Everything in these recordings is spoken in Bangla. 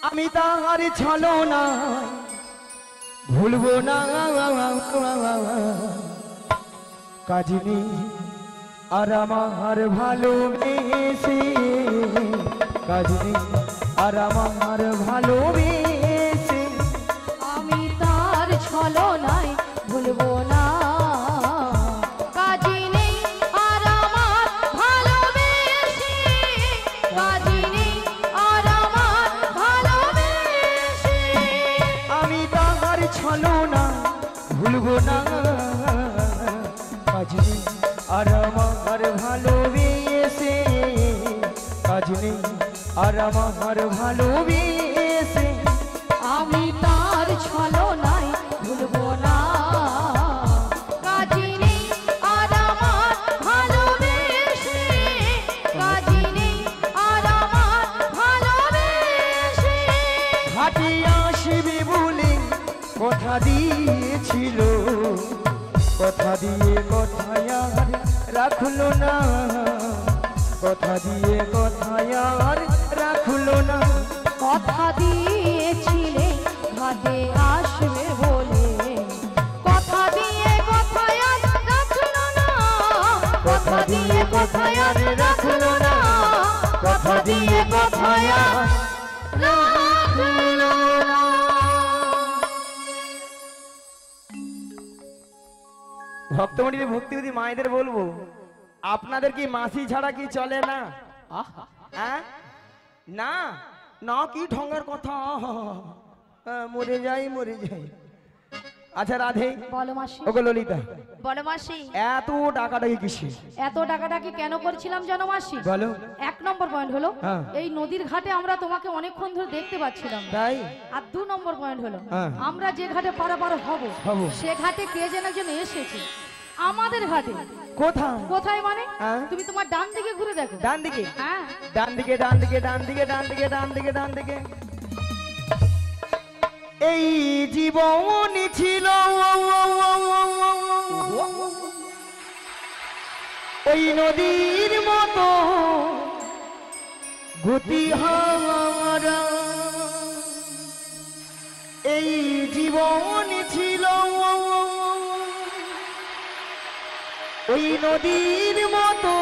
আমি তাহার ছলনা ভুলবো না কাজিনী আর আমার ভালোবেসে কাজিনী আর আমার ভালোবেসে আমি তার ছলনায় ভুলবো না কাজিনী আর আমার ভালোবেসে কাজিনী আর আমার ভালোবেসে আমি তাহার ছলনা ভুলবো না কাজিনী আর আমার ভালোবেসে কাজিনী আর আমার ভালোবেসে আমি তার ছলনায় ভুলবো না কাজিনী আর আমার ভালোবেসে কাজিনী আর আমার ভালোবেসে ঘাটে আসবে বলে কথা দিয়েছিল কথা দিয়ে কথায় আর রাখলো না কথা দিয়ে কথায় আর রাখলো না কথা দিয়েছিলে ঘাটে আসবে বলে কথা দিয়ে কথায় আর রাখলো না কথা দিয়ে কথায় আর রাখলো না কথা দিয়ে কথায় আর রাখলো না। ভক্তমন্ডলী ভক্তিবিধি মায়েদের বলবো আপনাদের কি মাসি ছাড়া কি চলে না হ্যাঁ না না কি ঢঙ্গের কথা মরে যাই আচ্ছা রাধে বলো মাসি ওগো ললিতা বলো মাসি এত টাকাটাকে কিসে এত টাকাটাকে কেন করছিলাম জানো মাসি বলো এক নম্বর পয়েন্ট হলো হ্যাঁ। এই নদীর ঘাটে আমরা তোমাকে অনেকক্ষণ ধরে দেখতে পাচ্ছিলাম তাই আর 2 নম্বর পয়েন্ট হলো হ্যাঁ। আমরা যে ঘাটে পারাপার হব হবো। সে ঘাটে কে যেন একজন এসেছে আমাদের ঘাটে কোথায় কোথায় মানে হ্যাঁ। তুমি তোমার ডান দিকে ঘুরে দেখো ডান দিকে হ্যাঁ ডান দিকে ডান দিকে ডান দিকে ডান দিকে ডান দিকে ডান দিকে এই জীবন ছিল ওই নদীর মতো গতি হারা এই জীবন ছিল ওই নদীর মতো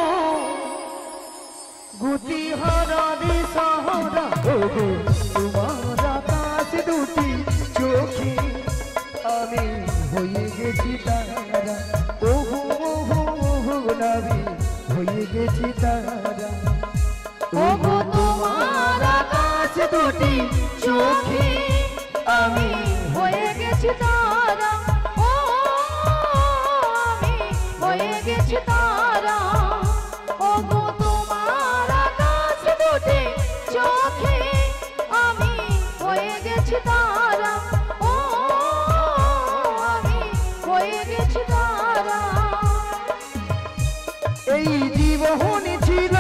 গতি হারা দিশাহারা তোমার আকাশ দুটি চোখে আমি হয়ে গেছি তারা ওহো নাবি হয়ে গেছি তারা ওগো তোমার আকাশ দুটি চোখে আমি হয়ে গেছি তারা ও আমি হয়ে গেছি তারা ওগো তোমার আকাশ দুটি চোখে আমি হয়ে গেছি তারা ও আমি হয়ে গেছি তারা এই জীবন ছিল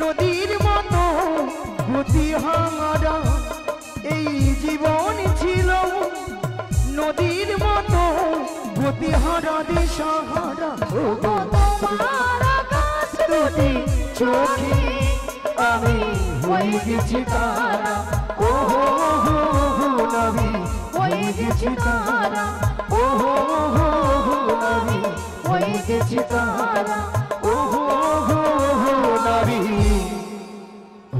নদীর মতো গতি হারা এই জীবন ছিল নদীর মতো গতি হারা দিশাহারা ওগো তোমার আকাশ দুটি চোখে আমি হয়ে গেছি তারা ওহো নবী হয়ে গেছি তারা ওহো নবী হয়ে গেছি তারা ওহো নবী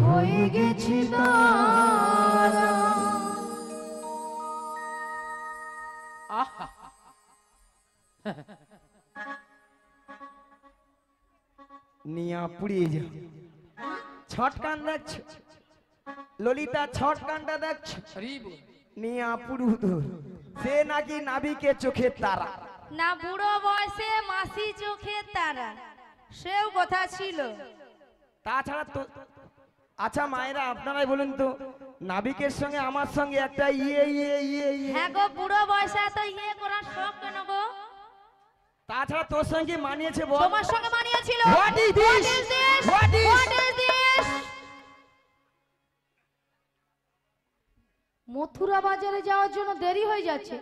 হয়ে গেছি তারা নিয়া পুড়িয়ে যা ছট কান দেখছ ললিতা ছট কানটা দেখছ নিয়া পুড়ু সে নাকি নাবিকে চোখের তারা না বুড়ো বয়সে মাসি চোখে তারা সেও কথা ছিল তাছাড়া তো আচ্ছা মায়েরা আপনারাই বলুন তো নাবিকের সঙ্গে আমার সঙ্গে একটা ইয়ে হ্যাঁ গো বুড়ো বয়সে এত ইয়ে করার শখ কেন গো তাছাড়া তোর সঙ্গে মানিয়েছে বল তোমার সঙ্গে মানিয়েছিল What is this? What is- What is this? Mathura বাজারে যাওয়ার জন্য দেরি হয়ে যাচ্ছে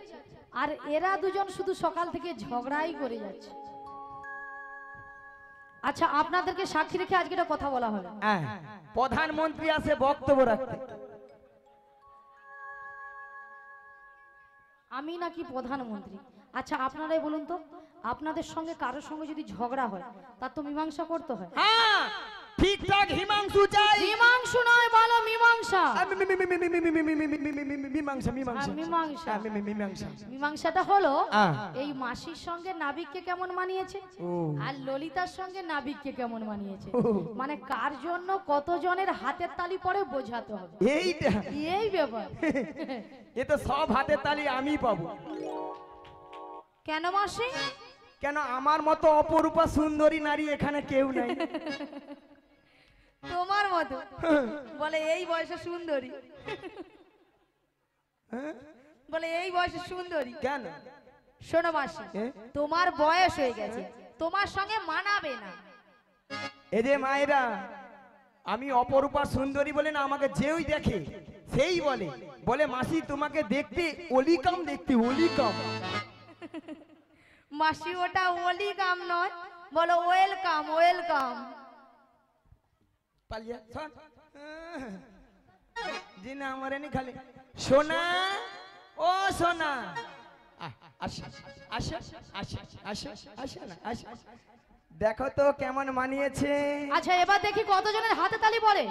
আর এরা দুজন শুধু সকাল থেকে ঝগড়াই করে যাচ্ছে আচ্ছা আপনাদেরকে সাক্ষী রেখে আজকে একটা কথা বলা হবে প্রধানমন্ত্রী আসে বক্তব্য রাখতে আমি নাকি প্রধানমন্ত্রী? আচ্ছা আপনারাই বলুন তো, আপনাদের সঙ্গে কারোর সঙ্গে যদি ঝগড়া হয় তার তো মীমাংসা করতে হয়। হ্যাঁ ঠিকঠাক হিমাংশু চাই। মীমাংসা নয়, বলো মীমাংসা। মীমাংসা মীমাংসা মীমাংসা। মীমাংসা। মীমাংসাটা হলো হ্যাঁ। এই মাসির সঙ্গে নাবিককে কেমন মানিয়েছে ও। আর ললিতার সঙ্গে নাবিককে কেমন মানিয়েছে, ও। মানে কার জন্য কতজনের হাতের তালি পরে বোঝাতে হবে, এইটা এই ব্যাপার। এ তো সব হাতের তালি আমি পাবো। কেন মাসি? কেন আমার মতো অপরূপা সুন্দরী নারী এখানে কেউ নাই। তোমার মতো বলে এই বয়সে সুন্দরী, বলে এই বয়সে সুন্দরী। কেন? শোনো মাসি, এ? তোমার বয়স হয়ে গেছে, তোমার সঙ্গে মানাবে না। এ যে মায়েরা, আমি অপরূপা সুন্দরী বলে না, আমাকে যেই দেখে সেই বলে বলে মাসি তোমাকে দেখতে অলিকাম, দেখতে অলিকাম। মাসি ওটা ওলি কাম নয়, বলো ওয়েলকাম ওয়েলকাম। পালিয়া শোন জি না আমার এনে খালি সোনা, ও সোনা আসা আসা আসা আসা আসা না আসা। দেখো তো কেমন মানিয়েছে। আচ্ছা এবার দেখি কতজনের হাতে তালি পড়ে।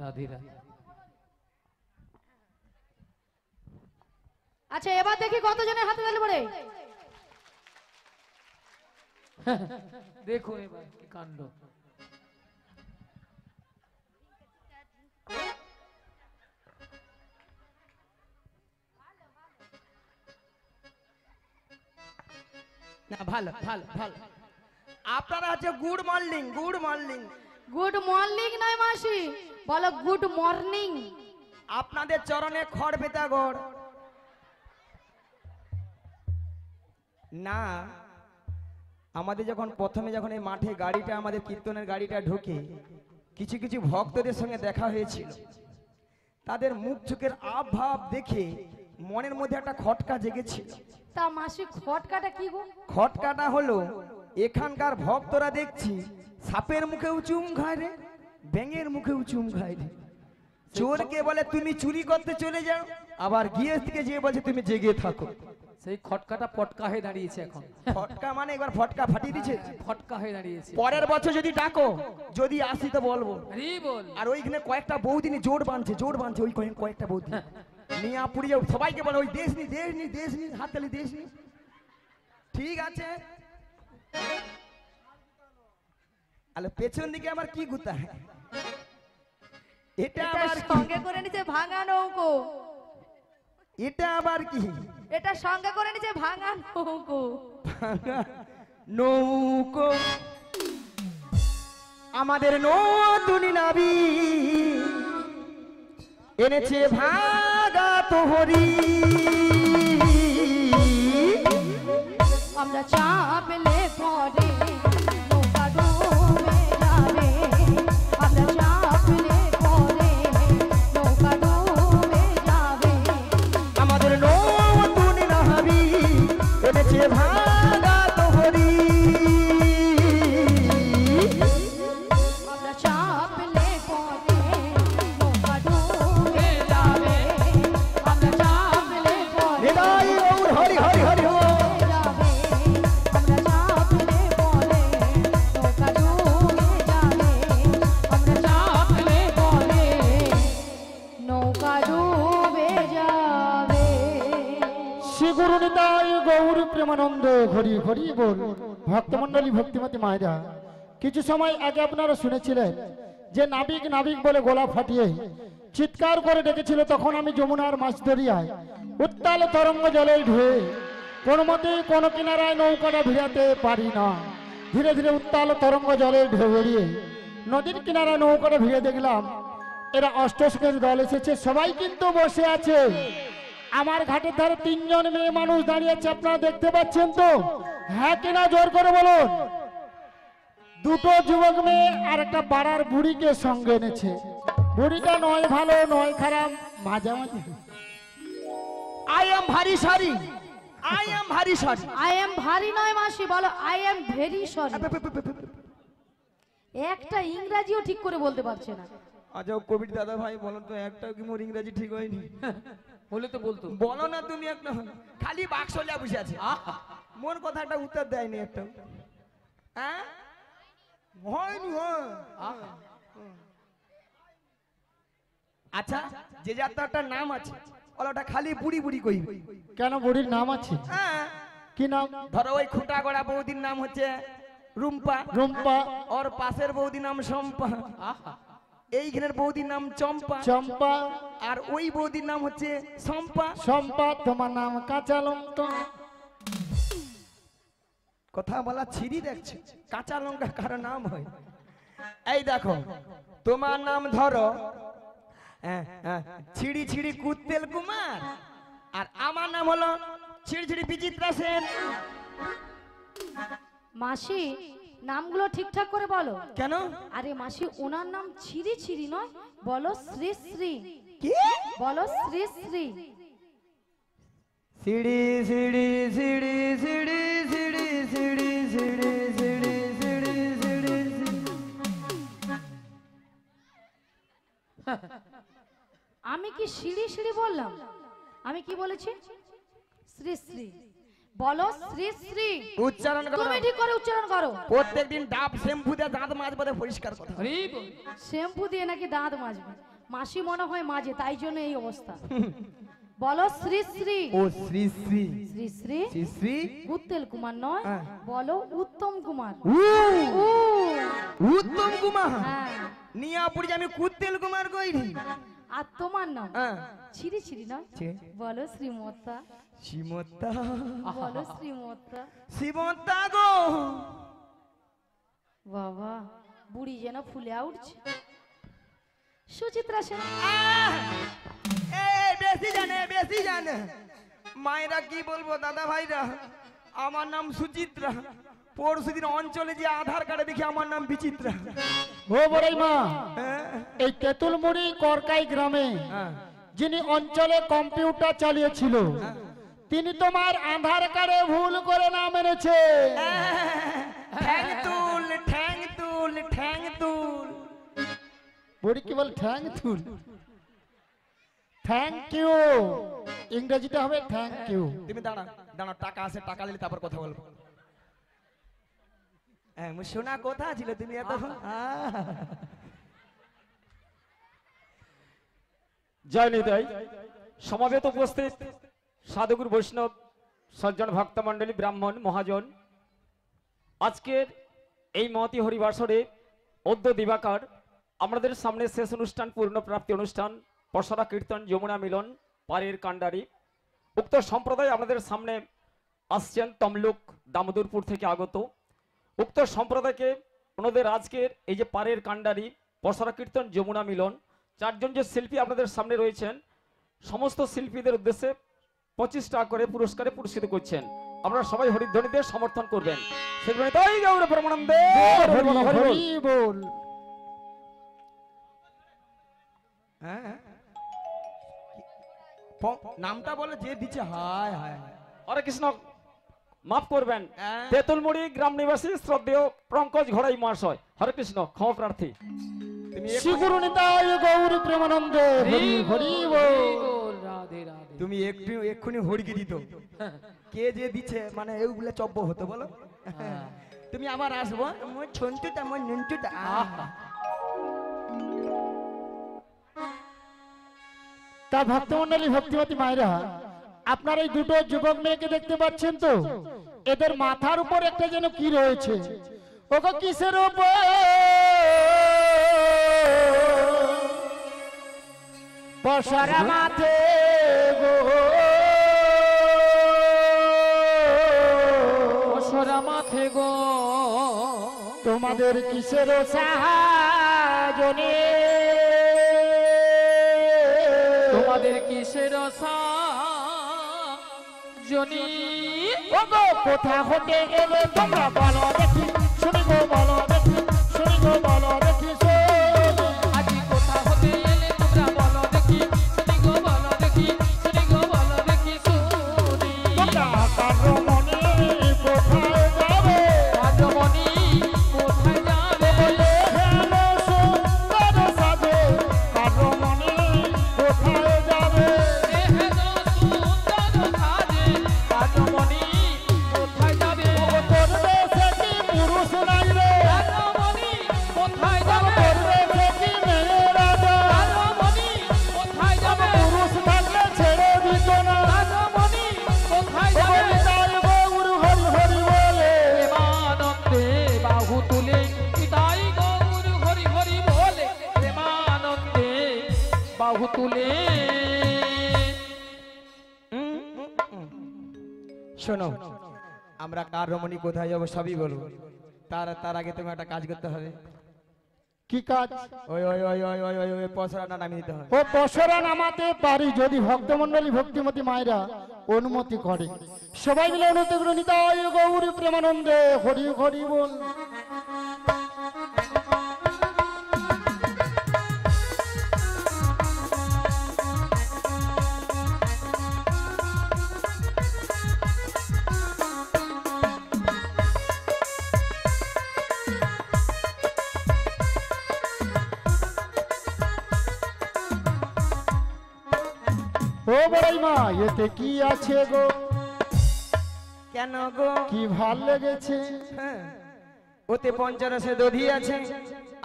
রাধে রাধে। আচ্ছা এবার দেখি কতজনের হাতে তালি পড়ে। দেখো এবার কি কাণ্ড। না ভালো ভালো ভালো। আপনারা হচ্ছে good morning, good morning. Good morning নয় মাসি, বলো গুড মর্নিং। আপনাদের চরণে খড় বেতা গড় না। আমাদের যখন প্রথমে যখন এই মাঠে গাড়িটা, আমাদের কীর্তনের গাড়িটা ঢোকে, কিছু কিছু ভক্তদের সঙ্গে দেখা হয়েছিল। তাদের মুখ চোখের আভাব দেখে মনের মধ্যে একটা খটকা জেগেছিল। তা মাসি খটকাটা কি গো? খটকাটা হলো এখানকার ভক্তরা দেখছি সাপের মুখেও চুম খায় রে, ব্যাঙের মুখেও চুম খায় রে। চোরকে বলে তুমি চুরি করতে চলে যাও, আবার গিয়ে থেকে যেয়ে বলছে তুমি জেগে থাকো। সেই খটকাটা পটকা হয়ে দাঁড়িয়েছে এখন। ফটকা মানে একবার ফটকা ফাটিয়ে দিচ্ছে। ফটকা হয়ে দাঁড়িয়েছে। পরের বছর যদি ডাকো, যদি আসি তো বলবো। আরে বল। আর ওইখানে কয়েকটা বৌদিনী জোর বাঁধছে ওই কয়েকটা বৌদি নিয়ে পুরি যাও, সবাইকে বলে ওই দেশ নি হাততালি দেশ নি। ঠিক আছে, আলে পেছন দিকে আমার কি গুতা, এটা আবার কি? সঙ্গে করে নিচে ভাঙা নৌকো। এটা আবার কি? এটা সঙ্গে করে নিচে ভাঙা নৌকো। নৌকো আমাদের নতুন নাবি এনেছে ভাগা তোহরি। আমরা চাপলে পরে নৌকা ডুবে যাবে, আমরা চাপলে পরে নৌকা ডুবে যাবে। আমাদের নতুন নাবি এনেছে ভাগা তোহরি। আমরা চাপলে পরে নৌকা ডুবে যাবে, আমরা চাপলে পরে হৃদয় গৌর হরি হরি হরি হো। যাবে, আমরা চাপলে পরে নৌকা ডুবে যাবে, আমরা চাপলে পরে নৌকা ডুবে যাবে। শ্রী গুরু নিতাই গৌর প্রেমানন্দ হরি হরি বল। ভক্তমন্ডলী ভক্তিমতী মায়েরা, কিছু সময় আগে আপনারা শুনেছিলেন যে নাবিক নাবিক বলে গলা ফাটিয়ে চিৎকার করে ডেকেছিল। তখন আমি যমুনার মাছ দরিয়ায় উত্তাল তরঙ্গ জলে ঢুয়ে কোনো মতেই কোনো কিনারায় নৌকাটা ভিড়াতে পারি না। ধীরে ধীরে উত্তাল তরঙ্গ জলে ঢেউ গড়িয়ে নদীর কিনারায় নৌকাটা ভিড়ে দেখলাম এরা অষ্টশকের দল এসেছে। সবাই কিন্তু বসে আছে। আমার ঘাটের ধারে তিনজন মেয়ে মানুষ দাঁড়িয়ে আছে, আপনারা দেখতে পাচ্ছেন তো? হ্যাঁ কিনা জোর করে বলুন। দুটো যুবক মেয়ে আর একটা পাড়ার বুড়িকে সঙ্গে এনেছে। বুড়িটা নয় ভালো নয় খারাপ, মাঝামাঝি। আই এম ভারি সরি, আই এম ভারি সরি। আই এম ভারী নয় মাসি, বলো আই এম ভেরি সরি। একটা ইংরাজিও ঠিক করে বলতে পারছে না। আচ্ছা কবির দাদা ভাই বলো তো, একটা কি মোর ইংরাজি ঠিক হয়নি? বলে তো বলতো। বলো না তুমি একটা, খালি বাক্স লিয়া বসে আছে, মোর কথাটা উত্তর দেয়নি একটা। হ্যাঁ হয়নি হয়। আচ্ছা যে যার তো একটা নাম আছে, ওটা খালি বুড়ি বুড়ি কই। কেন বুড়ির নাম আছে? হ্যাঁ কি নাম? ধরো ওই খুঁটা গড়া বৌদির নাম হচ্ছে রুম্পা, রুম্পা, ওর পাশের বৌদির নাম শম্পা, এইখানের বৌদির নাম চম্পা, চম্পা, আর ওই বৌদির নাম হচ্ছে শম্পা। সম্পা। তোমার নাম কাঁচা লঙ্কা। কথা বলা ছিরি দেখছে, কাঁচা লঙ্কা কারো নাম হয়? এই দেখো তোমার নাম ধরো ছিড়ি ছিড়ি কুত্তেল কুমার, আর আমার নাম হলো ছিড়ি ছিড়ি বিচিত্রা সেন। মাসি নামগুলো ঠিকঠাক করে বলো। কেন? আরে মাসি ওনার নাম ছিরি ছিরি নয়, বলো শ্রী শ্রী। কি বলো শ্রী শ্রী। সিড়ি সিড়ি সিড়ি সিড়ি সিড়ি সিড়ি সিড়ি সিড়ি সিড়ি সিড়ি। আমি কি সিঁড়ি সিঁড়ি বললাম? আমি কি বলেছি? শ্রী শ্রী। বলো শ্রী শ্রী। উচ্চারণ করো, তুমি ঠিক করে উচ্চারণ করো। প্রত্যেকদিন ডাব শ্যাম্পু দিয়ে দাঁত মাজবে, পরিষ্কার কথা। হরি বল। শ্যাম্পু দিয়ে নাকি দাঁত মাজবে? মাসি মনে হয় মাজে, তাই জন্য এই অবস্থা। বলো শ্রী শ্রী। ও শ্রী শ্রী শ্রী শ্রী। শ্রী শ্রী উত্তম কুমার নয়, হ্যাঁ। বলো উত্তম কুমার। উ উ। উত্তম কুমার। হ্যাঁ। নিয়াপুরি আমি কুত্তেল কুমার কইনি। আর তোমার নাম হ্যাঁ ছিরি ছিরি নয়, ছে। বলো শ্রীমতা। শ্রীমতা বলো শ্রীমতা। শ্রীমতা গো। বাবা বুড়ি যেন ফুলে উঠছে। সুচিত্রা সেন। বেশি জানে বেশি জানে। মায়েরা কি বলবো দাদা ভাইরা, আমার নাম সুচিত্রা, পরশুদিন অঞ্চলে যে আধার কার্ডে দেখি আমার নাম বিচিত্রা। ও বড়াই মা, হ্যাঁ এই তেঁতুলমুড়ি করকাই গ্রামে হ্যাঁ যিনি অঞ্চলে কম্পিউটার চালিয়েছিল, তিনি তোমার আধার কার্ডে ভুল করে নাম এনেছে। ঠ্যাং তুল ঠ্যাং তুল ঠ্যাং তুল। বুড়ি কি বল? থ্যাংক তুল। থ্যাংক ইউ ইংরেজিতে হবে থ্যাংক ইউ। তুমি দাঁড়া দাঁড়া, টাকা আছে, টাকা নিলে তারপর কথা বলবো। হ্যাঁ শোনা কথা ছিল তুমি এতক্ষণ। জয় নিতাই। সমাবেত উপস্থিত সাধুগুরু বৈষ্ণব সজ্জন ভক্তমণ্ডলী, ব্রাহ্মণ মহাজন, আজকের এই মহতি হরিবাসরে অদ্য দিবাকার আমাদের সামনে শেষ অনুষ্ঠান, পূর্ণপ্রাপ্তি অনুষ্ঠান, পশরা কীর্তন যমুনা মিলন পারের কান্ডারি। উক্ত সম্প্রদায় আমাদের সামনে আসছেন তমলুক দামোদরপুর থেকে আগত। উক্ত সম্প্রদায়কে ওনাদের আজকের এই যে পারের কান্ডারি, পশরা কীর্তন যমুনা মিলন, চারজন যে শিল্পী আপনাদের সামনে রয়েছেন, সমস্ত শিল্পীদের উদ্দেশ্যে 25 টাকা করে পুরস্কারে পুরস্কৃত করছেন। আপনারা সবাই হরিধ্বনিতে সমর্থন করবেন। সেগুলো তাই গৌর পরমানন্দে হরি বল, হরি বল। হরি বল। হ্যাঁ নামটা বলে যে দিচ্ছে। হায় হায় হরে কৃষ্ণ, মাফ করবেন, হ্যাঁ। তেঁতুলমুড়ি গ্রাম নিবাসী শ্রদ্ধেয় পঙ্কজ ঘড়াই মহাশয়, হরে কৃষ্ণ, ক্ষমা প্রার্থী। তুমি শ্রী গুরু নিতাই গৌর প্রেমানন্দে হরি হরি বল। বল, রাধে রাধে। তুমি একটু এক্ষুনি হড়কি দিত, কে যে দিচ্ছে মানে এইগুলো চব্য হতো বলো। তুমি আবার আসবো, মোর ছন্তুটা মোর নন্টুটা। তা ভক্তমন্ডলী, ভক্তিমতী মায়েরা, আপনার এই দুটো যুবক মেয়েকে দেখতে পাচ্ছেন তো? এদের মাথার উপর একটা যেন কি রয়েছে, ওগো কিসের উপর? পশরা মাথে গো, পশরা মাথে গো, তোমাদের কিসের সাহায্যে? তোমাদের কিসের জনি? ওগো কোথা হতে এলে তোমরা বলো দেখি, শুনি গো বলো দেখি, শুনি গো বলো দেখি, শুনি। আজি কোথা হতে এলে তোমরা বলো দেখি, শুনি গো বলো দেখি, শুনি গো বলো দেখি শুনি। তোমরা কারমণি কোথায় যাবে? রাজমণি কোথায় যাবে? বলে বাহু তুলে শোনো, আমরা কার রমণী কোথায় যাবো সবই বলবো। তার আগে তুমি একটা কাজ করতে হবে। কি কাজ? ওই ওই ওই ওই ওই ওই ওই পসরাটা নামিয়ে দিতে হবে। ও পসরা নামাতে পারি যদি ভক্তমণ্ডলী ভক্তিমতী মায়েরা অনুমতি করে। সবাই মিলে অনুমতি করে নিতাই গৌরী প্রেমানন্দে হরি হরি বল। ও বড়াই মা, এতে কি আছে গো? কেন গো? কি ভাল লেগেছে? হ্যাঁ, ওতে পঞ্চরসে দধি আছে,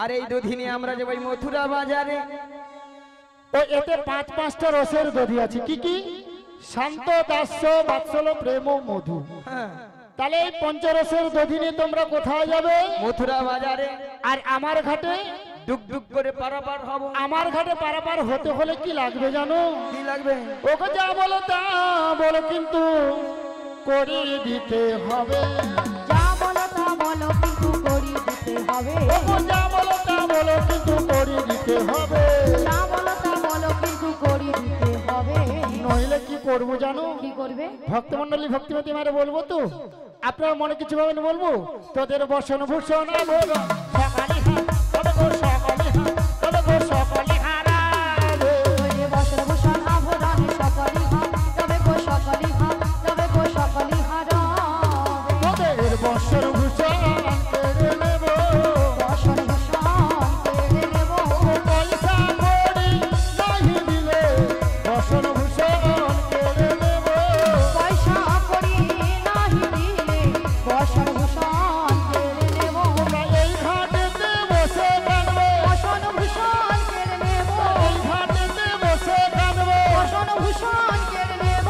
আর এই দধি নিয়ে আমরা যাবো এই মথুরা বাজারে। ও এতে 5-5টা রসের দধি আছে। কি কি? শান্ত, দাস্য, বাৎসল, প্রেম ও মধু। হ্যাঁ, তাহলে এই পঞ্চরসের দধি নিয়ে তোমরা কোথায় যাবে? মথুরা বাজারে। আর আমার ঘাটে? ডুক ডুক করে পারাপার হব। আমার ঘাটে পারাপার হতে হলে কি লাগবে জানো? কি লাগবে? ওকে যা বলো তা বলো, কিন্তু করে দিতে হবে। যা বলো তা বলো কিন্তু করিয়ে দিতে হবে। ওকে যা বলো তা বলো, কিন্তু করে দিতে হবে। যা বলো তা বলো কিন্তু করিয়ে দিতে হবে। নইলে কি করবো জানো? কি করবে? ভক্তমণ্ডলী ভক্তিমতী মারে বলবো তো, আপনার মনে কিছু ভাবেন বলবো। তোদের বসন ভূষণ আভরণ সকালে হার, তবে গো সকালে হার, তবে গো সকালে হারাবে। তোরে বসন ভূষণ আভরণ সকলি হার, তবে গো সকলি হার, তবে গো সকলি হারাবে। তোদের বসন ভূষণ কেড়ে নেব, বসন ভূষণ কেড়ে নেব। পয়সা কড়ি নাহি দিলে বসন ভূষণ কেড়ে নেব। পয়সা করি নাহি দিলে বসন ভূষণ কেড়ে নেব। তোমরা এই ঘাটেতে বসে কাঁদবে, বসন ভূষণ কেড়ে নেব। এই ঘাটেতে বসে কাঁদবে। বসন ভূষণ কেড়ে নেব।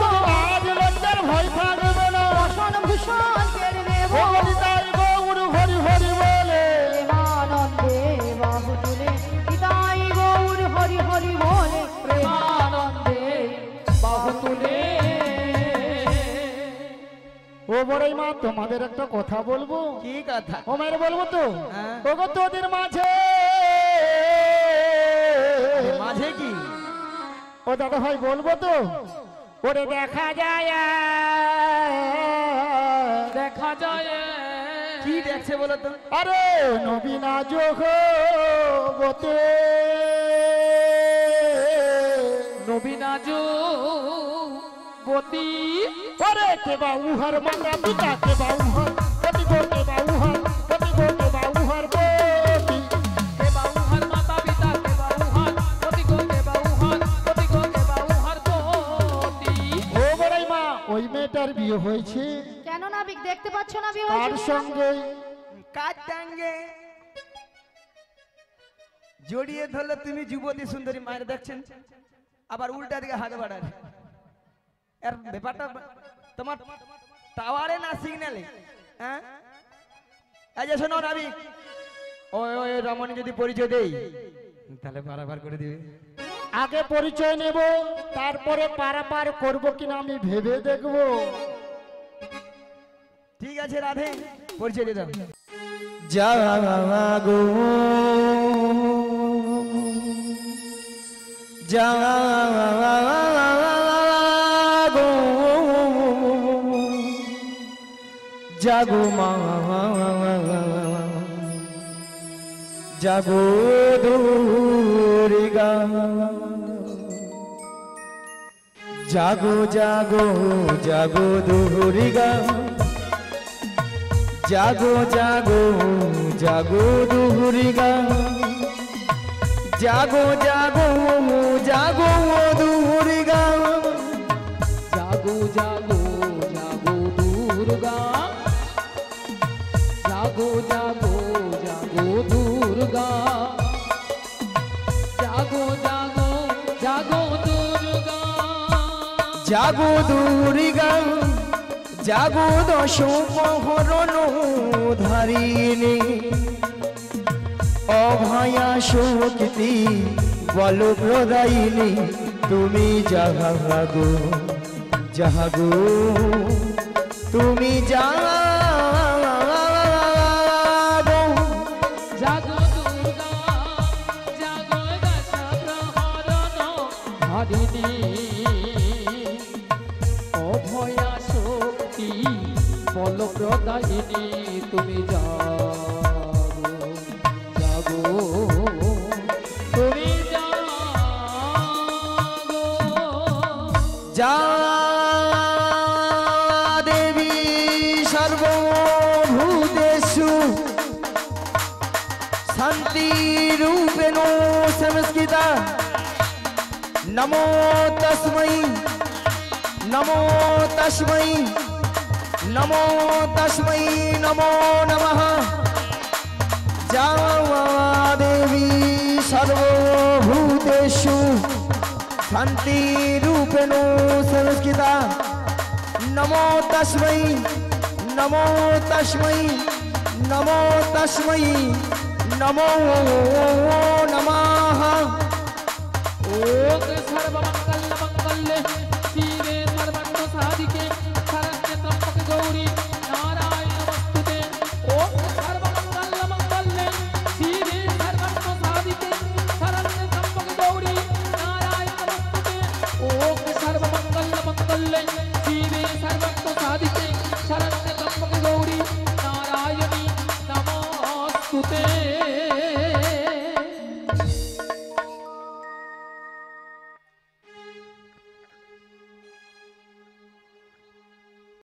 আজ লজ্জার ভয় থাকবে না। বসন ভূষণ কেড়ে নেব। ও হরিদাই গৌর হরি হরি বলে। প্রেমানন্দে বাহু তুলে নিতাই গৌর হরি হরি বলে। প্রেমানন্দে বাহু তুলে ও বড়াই মা, তোমাদের একটা কথা বলবো। কি কথা? ও মায়ের বলবো তো? হ্যাঁ। ওগো তোদের মাঝে মাঝে কি? ও দাদা ভাই বলবো তো? ওরে দেখা যায়, দেখা যায় কি দেখছে বলো তো? আরে নবীনা জগতে নবীনা গতি ওরে কেবা উহার মাতা পিতা, কেবা উহার গতি গো, কেবা উহার গতি গো, কেবা উহার গতি। কে বাউহার মাতা পিতা কে বাউহার গতি গো কে বাউহার গতি গো কে বাউহার গতি। ও বড়াই মা, ওই মেয়েটার বিয়ে হয়েছে কেন নাবিক দেখতে পাচ্ছ না বিয়ে তার হয়েছে? সঙ্গে। কাজ টাঙ্গে জড়িয়ে ধরলে তুমি যুবতী সুন্দরী মায়ের দেখছেন, আবার উল্টা দিকে হাত বাড়ার। এর ব্যাপারটা তোমার টাওয়ারে না সিগন্যালে? হ্যাঁ, এই যে শোনো নাবিক, ওই ওই রমণী যদি পরিচয় দেই তাহলে পারাপার করে দিবে। আগে পরিচয় নেব, তারপরে পারাপার করব কিনা আমি ভেবে দেখব। ঠিক আছে রাধে, পরিচয় দিয়ে দাও। জাগো জাগো জাগো মা, জাগো দুর্গা, জাগো জাগো জাগো দুর্গা, জাগো জাগো জাগো দুর্গা, জাগো জাগো জাগো দুর্গা, জাগো জাগো জাগো দুর্গা, জাগো জাগো জাগো দুর্গা, জাগো জাগো জাগো দুর্গা, জাগো দুর্গা, জাগো দশ প্রহরণ ধারিণী, অভয়া শক্তি বলো প্রদায়িনী তুমি জাগো জাগো তুমি জাগো জাগো দুর্গা জাগো দশপ্রহরণ হারিণী অভয়া শক্তি বলপ্রদায়িনী তুমি জাগো জাগো তুমি জাগো যা দেবী সর্বভূতেষু শান্তিরূপেণ সংস্থিতা নমো তস্मै নমো তস্मै নমো তস্मै নমো নমঃ যা দেবী সর্বভূতেষু শান্তিরূপেণ সংস্থিতা নমো তস্मै নমো তস্मै নমো তস্मै নমো নমঃ ॐ सर्वमङ्गलमङ्गल्ये शिवे